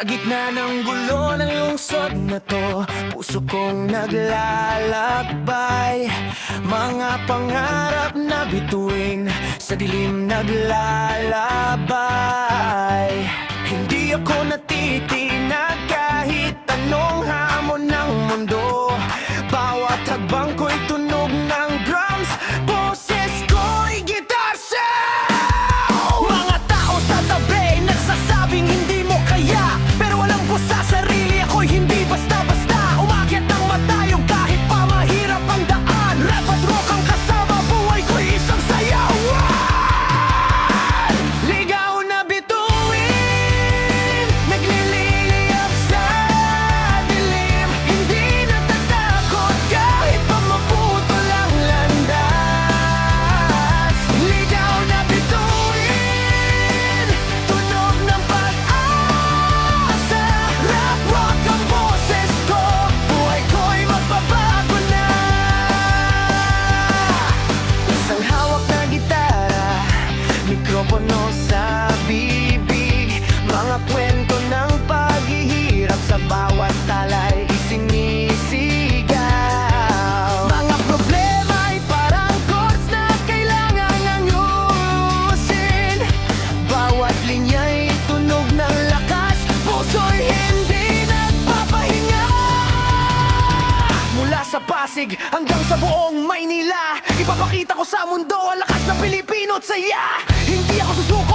Sa gitna ng gulo ng lungsod na to, puso kong naglalakbay. Mga pangarap na bituin, sa dilim naglalabay. Hindi ako natitinag kahit anong hamon ng mundo. Bawat hagbang ko'y tunog ng drums, boses ko'y guitar sound. Mga tao sa tabi nagsasabing hindi mo kaya, pero alam ko sa sarili ako'y hindi basta-basta. Umakyat ng matayog kahit pa mahirap ang daan. Rap at rock ang kasama, buhay ko'y isang sayawan. Ligaw na bituin, nagliliyap sa dilim. Hindi natatakot kahit pa maputol ang landas. Ligaw na bituin, tunog ng pag-asa. Rap rock ang boses ko, buhay ko'y magbabago na. Isang hawak na gitara, mikropono sa bibig. Mga kwento ng paghihirap sa bawat talay isinisigaw. Mga problema ay parang chords na kailangan ayusin. Bawat linya'y tunog ng lakas, puso'y hindi nagpapahinga. Mula sa Pasig hanggang sa buong Maynila, ipapakita ko sa mundo ang lakas ng Pilipino at saya. Hindi ako susuko